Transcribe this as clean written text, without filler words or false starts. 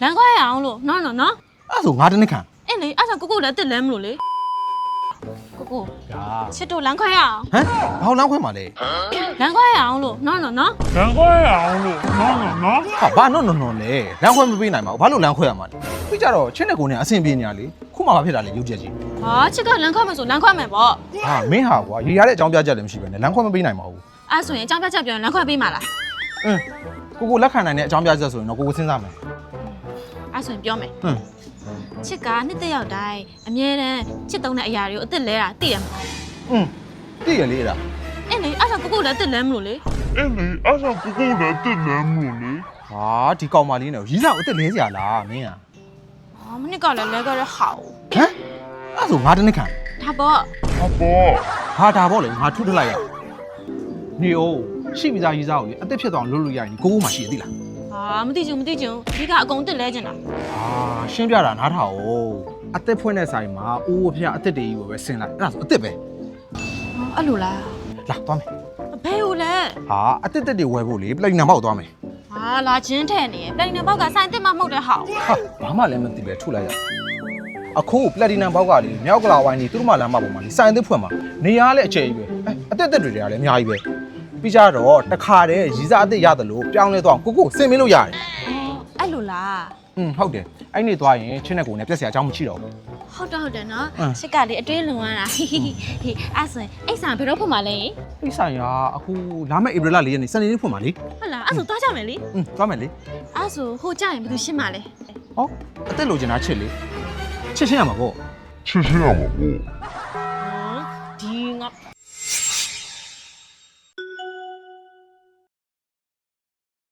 လမ်းခွဲရအောင်လို့နော်အဲ့ဆိုငါတနစ်ခံ အေးလေအဲ့ဆိုကိုလည်းတစ်လမ်းမလို့လေကို ဒါ ချစ်တို့လမ်းခွဲရအောင် ဟမ်ဘာလမ်းခွဲမှာလဲ လမ်းခွဲရအောင်လို့နော် လမ်းခွဲရအောင်လို့နော် ဟာဘာနော်လဲလမ်းခွဲမပေးနိုင်ပါဘူးဘာလို့လမ်းခွဲရမှာလဲပြီးကြတော့ချင်းနဲ့ကိုနဲ့အဆင်ပြေနေရလေခုမှဘာဖြစ်တာလဲရုပ်ချက်ကြီး ဟာချစ်ကလမ်းခွဲမယ်ဆိုလမ်းခွဲမယ်ပေါ့ ဟာမင်းဟာကွာရေရတဲ့အကြောင်းပြချက်လည်းမရှိပဲနဲ့လမ်းခွဲမပေးနိုင်ပါဘူး အဲ့ဆိုရင်အကြောင်းပြချက်ပြောရင်လမ်းခွဲပေးမှာလား ကိုလက်ခံနိုင်တဲ့အကြောင်းပြချက်ဆိုရင်တော့ကိုစဉ်းစားမယ် အဲ့ဆိုရင်ပြောမယ် ဟွန်း ချစ်ကနှစ်သက်ရောက်တိုင်းအမြဲတမ်းချစ်သုံးတဲ့အရာတွေကိုအစ်စ်လဲတာသိရမှာ သိရလေအဲ့ဒါ အေးလေအဲ့ဆိုကိုလည်းတစ်လမ်းမလို့လေ အဲ့လေအဲ့ဆိုကိုလည်းတက်လမ်းမလို့လေ ဟာဒီကောင်မလေးနဲ့ရီးစားကိုအသက်လဲစရာလားမင်းဟာ ဟာမနစ်ကလည်းလဲခဲ့ရဟောက် ဟမ်အဲ့ဆိုငါတနစ်ခံ ဒါပေါ့ ဟာဒါပေါ့လေငါထုထလိုက်ရနေအိုးရှိပြီးသားရီးစားကိုလေအသက်ဖြစ်သွားအောင်လုပ်လို့ရရင်ကိုမှရှိရသိလား ဟာမသိချင်ဒီကအကုန်တစ်လဲကျင်တာ ရှင်းပြတာနားထောင်အသက်ဖွင့်တဲ့ဆိုင်မှာအိုးအဖျားအသက်တွေကြီးကိုပဲဆင်းလိုက်အဲ့ဒါဆိုအသက်ပဲ အဲ့လိုလား လာသွားမယ် ဘယ်လိုလဲ ဟာအသက်တွေဝယ်ဖို့လေပလက်နမ်ဘောက်သွားမယ် ဟာလာချင်းထဲနေပလက်နမ်ဘောက်ကဆိုင်တစ်မမှုတ်တဲ့ဟောက် ဟာဘာမှလည်းမသိပဲထုတ်လိုက်ရအခုပလက်နမ်ဘောက်ကလေမြောက်ကလာဝိုင်းနေသူတို့မှလမ်းမပေါ်မှာလေဆိုင်အသက်ဖွင့်မှာနေရလဲအကျယ်ကြီးပဲအသက်တွေကလည်းအများကြီးပဲပြီးကြတော့တခါတည်းရီးစားအသက်ရတယ်လို့ပြောင်းလဲသွားကိုဆင်မင်းလို့ရတယ် အဲ့လိုလား ဟုတ်တယ်အဲ့နေ့သွားရင်ချင်းနဲ့ကိုနဲ့ပြက်စရာအကြောင်းမရှိတော့ဘူး ဟုတ်တယ်နော်ရှစ်ကလေးအတွေးလွန်ရတာဟေးအဲ့ဆိုရင်အိတ်ဆန်ဘယ်တော့ဖွင့်မှာလဲ အိဆိုင်ရာအခုလာမယ့်ဧပြီလ4ရက်နေ့စနေနေ့ဖွင့်ပါလေ ဟုတ်လားအဲ့ဆိုသွားကြမယ်လေ သွားမယ်လေ အဲ့ဆိုဟိုကြရင်ဘယ်သူရှင်းမှာလဲ ဟောအသက်လိုချင်တာချစ်လေချစ်ချင်းရမှာပေါ့ ချစ်ရမှာပေါ့